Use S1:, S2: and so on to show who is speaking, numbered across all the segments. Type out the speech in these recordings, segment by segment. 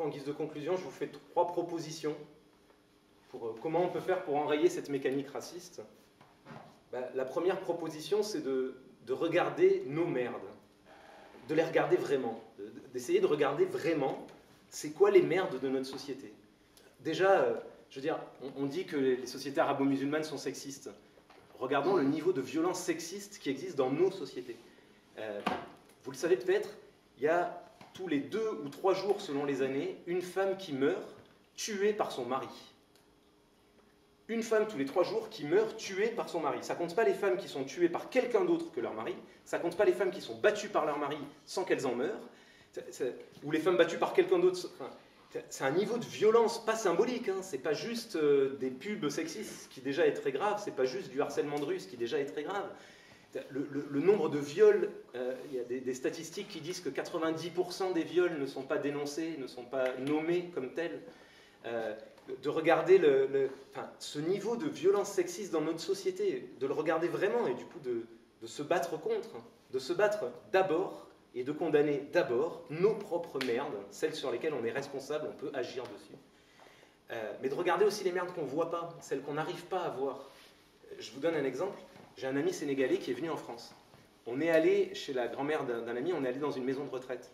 S1: coup, en guise de conclusion, je vous fais 3 propositions pour comment on peut faire pour enrayer cette mécanique raciste. La première proposition, c'est de regarder nos merdes, de les regarder vraiment, d'essayer de regarder vraiment c'est quoi les merdes de notre société. Déjà, je veux dire, on dit que les sociétés arabo-musulmanes sont sexistes. Regardons le niveau de violence sexiste qui existe dans nos sociétés. Vous le savez peut-être, il y a tous les 2 ou 3 jours, selon les années, une femme qui meurt tuée par son mari. Une femme tous les 3 jours qui meurt tuée par son mari. Ça ne compte pas les femmes qui sont tuées par quelqu'un d'autre que leur mari, ça ne compte pas les femmes qui sont battues par leur mari sans qu'elles en meurent, ou les femmes battues par quelqu'un d'autre. Enfin, c'est un niveau de violence pas symbolique, hein. C'est pas juste des pubs sexistes, ce qui déjà est très grave, c'est pas juste du harcèlement de rue, ce qui déjà est très grave. Le nombre de viols, il y a des statistiques qui disent que 90% des viols ne sont pas dénoncés, ne sont pas nommés comme tels. De regarder ce niveau de violence sexiste dans notre société, de le regarder vraiment et du coup de se battre contre, de se battre d'abord et de condamner d'abord nos propres merdes, celles sur lesquelles on est responsable, on peut agir dessus. Mais de regarder aussi les merdes qu'on ne voit pas, celles qu'on n'arrive pas à voir. Je vous donne un exemple. J'ai un ami sénégalais qui est venu en France. On est allé chez la grand-mère d'un ami, on est allé dans une maison de retraite.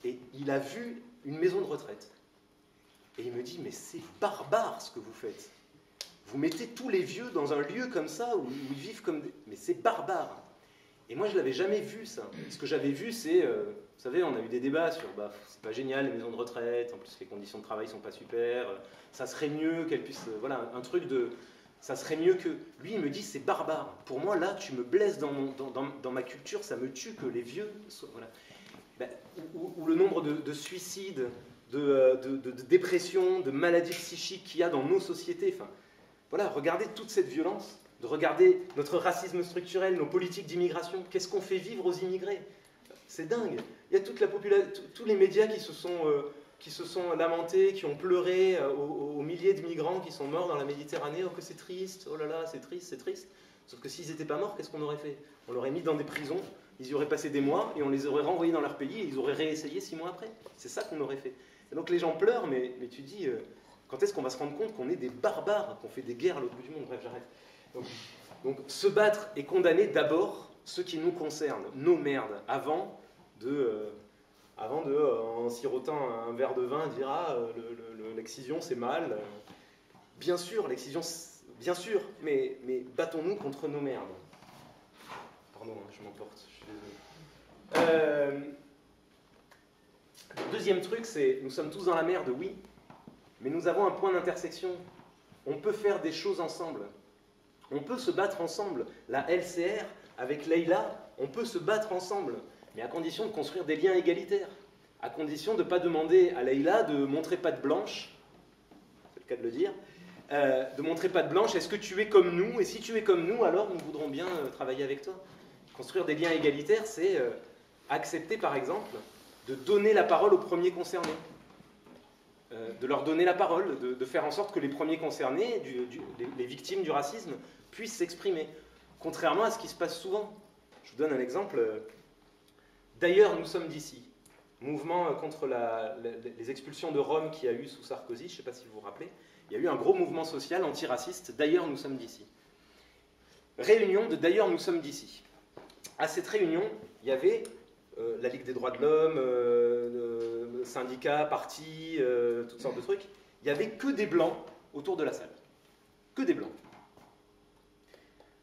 S1: Et il a vu une maison de retraite. Et il me dit, mais c'est barbare ce que vous faites. Vous mettez tous les vieux dans un lieu comme ça, où ils vivent comme des... Mais c'est barbare. Et moi, je ne l'avais jamais vu, ça. Ce que j'avais vu, c'est... vous savez, on a eu des débats sur... c'est pas génial, les maisons de retraite, en plus les conditions de travail sont pas super, ça serait mieux qu'elles puissent... voilà, un truc de... Ça serait mieux que... Lui, il me dit, c'est barbare. Pour moi, là, tu me blesses dans ma culture, ça me tue que les vieux soient... Voilà. Ou le nombre de suicides, de dépression, de maladies psychiques qu'il y a dans nos sociétés. Enfin, voilà, regardez toute cette violence, de regarder notre racisme structurel, nos politiques d'immigration. Qu'est-ce qu'on fait vivre aux immigrés? C'est dingue. Il y a toute la population, tous les médias qui se sont lamentés, qui ont pleuré aux milliers de migrants qui sont morts dans la Méditerranée. Oh, que c'est triste, oh là là, c'est triste, c'est triste. Sauf que s'ils n'étaient pas morts, qu'est-ce qu'on aurait fait? On l'aurait mis dans des prisons, ils y auraient passé des mois, et on les aurait renvoyés dans leur pays, et ils auraient réessayé 6 mois après. C'est ça qu'on aurait fait. Et donc les gens pleurent, mais tu dis, quand est-ce qu'on va se rendre compte qu'on est des barbares, qu'on fait des guerres à l'autre bout du monde? Bref, j'arrête. Donc se battre et condamner d'abord ce qui nous concerne, nos merdes, avant de en sirotant un verre de vin, dire « Ah, l'excision, c'est mal. » Bien sûr, l'excision, bien sûr, mais battons-nous contre nos merdes. Pardon, je m'emporte, je suis désolé. Le deuxième truc, c'est, nous sommes tous dans la merde, oui, mais nous avons un point d'intersection. On peut faire des choses ensemble. On peut se battre ensemble. La LCR, avec Leïla, on peut se battre ensemble, mais à condition de construire des liens égalitaires, à condition de ne pas demander à Leïla de montrer patte blanche, c'est le cas de le dire, de montrer patte blanche, est-ce que tu es comme nous? Et si tu es comme nous, alors nous voudrons bien travailler avec toi. Construire des liens égalitaires, c'est accepter, par exemple, de donner la parole aux premiers concernés. De leur donner la parole, de faire en sorte que les premiers concernés, les victimes du racisme, puissent s'exprimer. Contrairement à ce qui se passe souvent. Je vous donne un exemple. D'ailleurs, nous sommes d'ici. Mouvement contre les expulsions de Roms qu'il y a eu sous Sarkozy, je ne sais pas si vous vous rappelez. Il y a eu un gros mouvement social antiraciste, D'ailleurs, nous sommes d'ici. Réunion de D'ailleurs, nous sommes d'ici. À cette réunion, il y avait la Ligue des droits de l'homme, syndicats, partis, toutes sortes de trucs. Il n'y avait que des blancs autour de la salle. Que des blancs.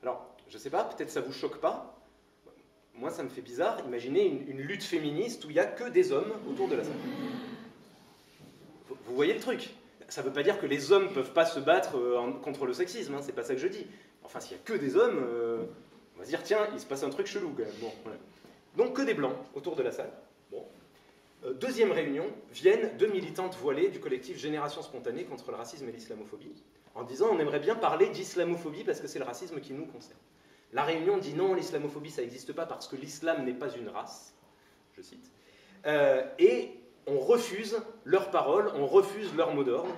S1: Alors, je ne sais pas, peut-être ça ne vous choque pas. Moi, ça me fait bizarre. Imaginez une lutte féministe où il n'y a que des hommes autour de la salle. Vous voyez le truc? Ça ne veut pas dire que les hommes ne peuvent pas se battre contre le sexisme, hein, c'est pas ça que je dis. Enfin, s'il n'y a que des hommes, on va se dire, tiens, il se passe un truc chelou quand même. Bon, voilà. Donc, que des blancs autour de la salle. Bon. Deuxième réunion, viennent 2 militantes voilées du collectif Génération Spontanée contre le racisme et l'islamophobie, en disant, on aimerait bien parler d'islamophobie parce que c'est le racisme qui nous concerne. La réunion dit non, l'islamophobie, ça n'existe pas parce que l'islam n'est pas une race, je cite, et on refuse leurs paroles, on refuse leurs mots d'ordre.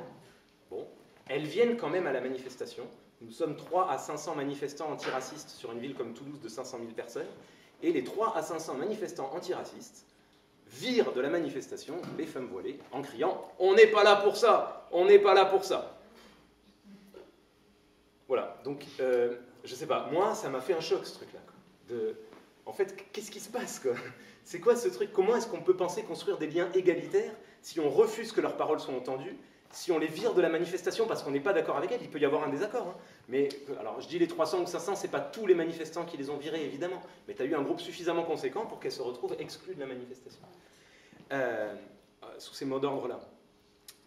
S1: Bon, elles viennent quand même à la manifestation. Nous sommes 3 à 500 manifestants antiracistes sur une ville comme Toulouse de 500 000 personnes, et les 3 à 500 manifestants antiracistes vire de la manifestation les femmes voilées en criant « On n'est pas là pour ça! On n'est pas là pour ça !» Voilà, donc, je sais pas, moi, ça m'a fait un choc, ce truc-là. En fait, qu'est-ce qui se passe, quoi? C'est quoi ce truc? Comment est-ce qu'on peut penser construire des liens égalitaires si on refuse que leurs paroles soient entendues, si on les vire de la manifestation parce qu'on n'est pas d'accord avec elles? Il peut y avoir un désaccord, hein. Mais, alors, je dis les 300 ou 500, c'est pas tous les manifestants qui les ont virés, évidemment, mais tu as eu un groupe suffisamment conséquent pour qu'elles se retrouvent exclues de la manifestation. Sous ces mots d'ordre-là.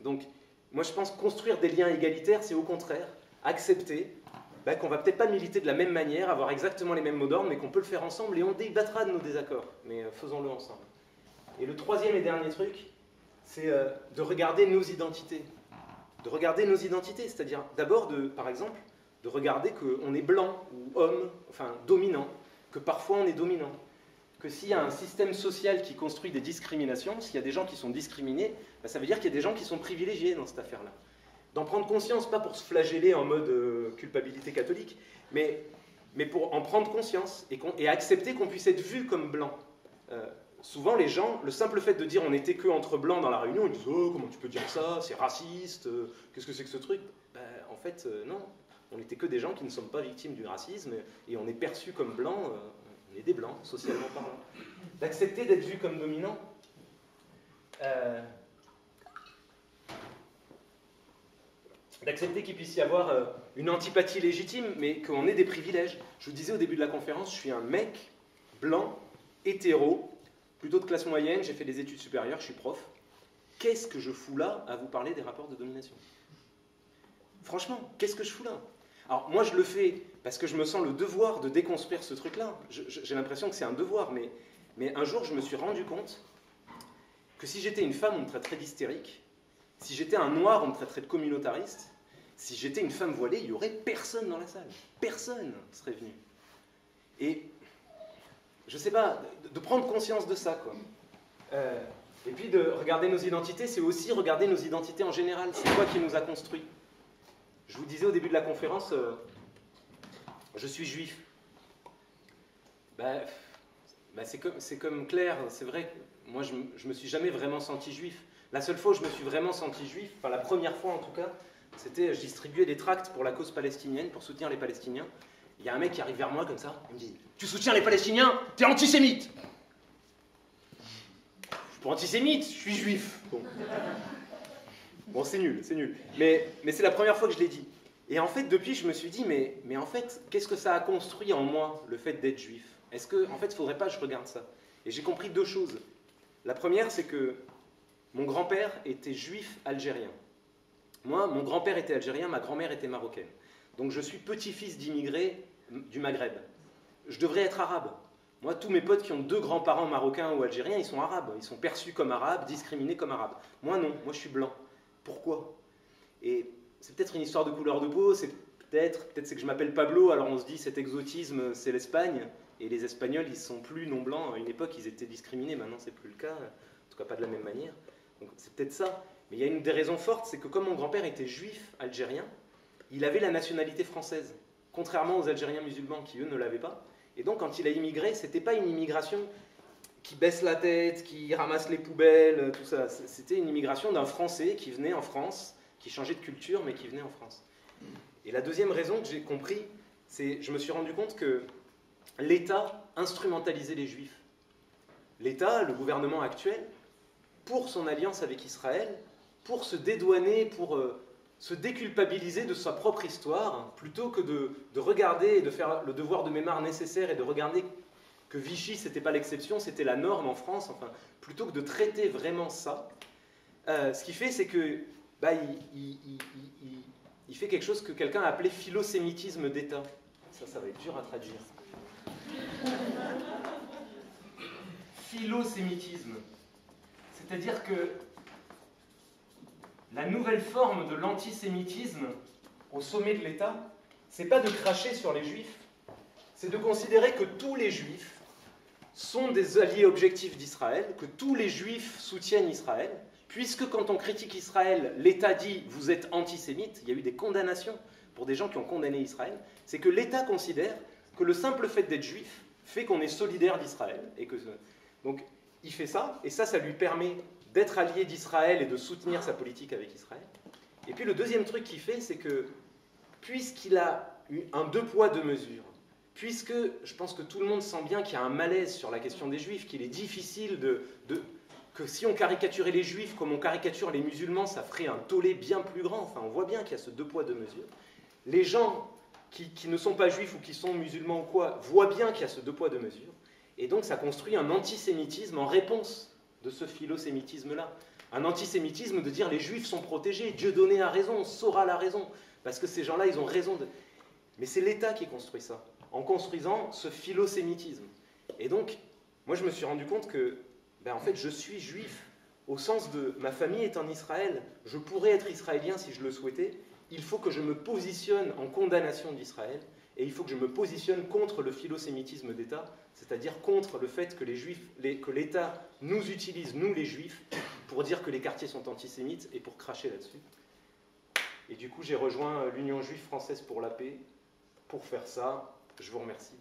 S1: Donc, moi, je pense que construire des liens égalitaires, c'est au contraire accepter qu'on va peut-être pas militer de la même manière, avoir exactement les mêmes mots d'ordre, mais qu'on peut le faire ensemble et on débattra de nos désaccords. Mais faisons-le ensemble. Et le troisième et dernier truc, c'est de regarder nos identités. De regarder nos identités, c'est-à-dire d'abord, par exemple, de regarder qu'on est blanc ou homme, enfin dominant, que parfois on est dominant. Que s'il y a un système social qui construit des discriminations, s'il y a des gens qui sont discriminés, ça veut dire qu'il y a des gens qui sont privilégiés dans cette affaire-là. D'en prendre conscience, pas pour se flageller en mode culpabilité catholique, mais pour en prendre conscience et accepter qu'on puisse être vu comme blanc. Souvent, les gens, le simple fait de dire on n'était que entre blancs dans la réunion, ils disent oh, comment tu peux dire ça, c'est raciste, qu'est-ce que c'est que ce truc? En fait, non, on n'était que des gens qui ne sommes pas victimes du racisme et on est perçus comme blancs, on est des blancs, socialement parlant. D'accepter d'être vu comme dominant. D'accepter qu'il puisse y avoir une antipathie légitime, mais qu'on ait des privilèges. Je vous disais au début de la conférence, je suis un mec blanc, hétéro, plutôt de classe moyenne, j'ai fait des études supérieures, je suis prof. Qu'est-ce que je fous là à vous parler des rapports de domination? Franchement, qu'est-ce que je fous là? Alors moi je le fais parce que je me sens le devoir de déconstruire ce truc-là. J'ai l'impression que c'est un devoir, mais un jour je me suis rendu compte que si j'étais une femme, on me traiterait d'hystérique. Si j'étais un noir, on me traiterait de communautariste. Si j'étais une femme voilée, il n'y aurait personne dans la salle. Personne serait venu. Et, je ne sais pas, de prendre conscience de ça, quoi. Et puis de regarder nos identités, c'est aussi regarder nos identités en général. C'est quoi qui nous a construits? Je vous disais au début de la conférence, je suis juif. C'est comme Claire, c'est vrai que moi je ne me suis jamais vraiment senti juif. La seule fois où je me suis vraiment senti juif, enfin la première fois en tout cas, c'était je distribuais des tracts pour la cause palestinienne, pour soutenir les Palestiniens. Il y a un mec qui arrive vers moi comme ça, il me dit « Tu soutiens les Palestiniens? T'es antisémite !» Je suis pas antisémite, je suis juif. Bon, c'est nul, c'est nul. Mais c'est la première fois que je l'ai dit. Et en fait, depuis, je me suis dit, mais en fait, qu'est-ce que ça a construit en moi, le fait d'être juif? Est-ce que, en fait, il ne faudrait pas que je regarde ça? Et j'ai compris deux choses. La première, c'est que mon grand-père était juif algérien. Moi, mon grand-père était algérien, ma grand-mère était marocaine. Donc je suis petit-fils d'immigrés du Maghreb. Je devrais être arabe. Moi, tous mes potes qui ont deux grands-parents marocains ou algériens, ils sont arabes. Ils sont perçus comme arabes, discriminés comme arabes. Moi, non. Moi, je suis blanc. Pourquoi? Et c'est peut-être une histoire de couleur de peau, c'est peut-être c'est que je m'appelle Pablo, alors on se dit cet exotisme, c'est l'Espagne. Et les Espagnols, ils sont plus non-blancs. À une époque, ils étaient discriminés. Maintenant, c'est plus le cas. En tout cas, pas de la même manière. Donc c'est peut-être ça. Mais il y a une des raisons fortes, c'est que comme mon grand-père était juif algérien, il avait la nationalité française, contrairement aux Algériens musulmans qui, eux, ne l'avaient pas. Et donc, quand il a immigré, c'était pas une immigration qui baisse la tête, qui ramasse les poubelles, tout ça. C'était une immigration d'un Français qui venait en France, qui changeait de culture, mais qui venait en France. Et la deuxième raison que j'ai compris, c'est je me suis rendu compte que l'État instrumentalisait les Juifs. L'État, le gouvernement actuel, pour son alliance avec Israël, pour se dédouaner, pour se déculpabiliser de sa propre histoire, plutôt que de regarder et de faire le devoir de mémoire nécessaire et de regarder que Vichy, c'était pas l'exception, c'était la norme en France, enfin, plutôt que de traiter vraiment ça, ce qu'il fait, c'est que il fait quelque chose que quelqu'un a appelé philosémitisme d'État. Ça va être dur à traduire. Philosémitisme. C'est-à-dire que la nouvelle forme de l'antisémitisme au sommet de l'État, c'est pas de cracher sur les Juifs, c'est de considérer que tous les Juifs sont des alliés objectifs d'Israël, que tous les Juifs soutiennent Israël, puisque quand on critique Israël, l'État dit « vous êtes antisémite », il y a eu des condamnations pour des gens qui ont condamné Israël, c'est que l'État considère que le simple fait d'être juif fait qu'on est solidaire d'Israël. Donc, il fait ça, et ça lui permet d'être allié d'Israël et de soutenir sa politique avec Israël. Et puis le deuxième truc qu'il fait, c'est que, puisqu'il a eu un deux poids, deux mesures, puisque je pense que tout le monde sent bien qu'il y a un malaise sur la question des Juifs, qu'il est difficile que si on caricaturait les Juifs comme on caricature les musulmans, ça ferait un tollé bien plus grand. Enfin, on voit bien qu'il y a ce deux poids, deux mesures. Les gens qui ne sont pas juifs ou qui sont musulmans ou quoi, voient bien qu'il y a ce deux poids, deux mesures. Et donc ça construit un antisémitisme en réponse de ce philosémitisme-là. Un antisémitisme de dire les juifs sont protégés, Dieu donné a raison, saura la raison, parce que ces gens-là, ils ont raison de... Mais c'est l'État qui construit ça, en construisant ce philosémitisme. Et donc, moi je me suis rendu compte que, en fait, je suis juif, au sens de ma famille est en Israël, je pourrais être israélien si je le souhaitais, il faut que je me positionne en condamnation d'Israël, et il faut que je me positionne contre le philosémitisme d'État, c'est-à-dire contre le fait que que l'État nous utilise, nous les Juifs, pour dire que les quartiers sont antisémites et pour cracher là-dessus. Et du coup, j'ai rejoint l'Union juive française pour la paix pour faire ça. Je vous remercie.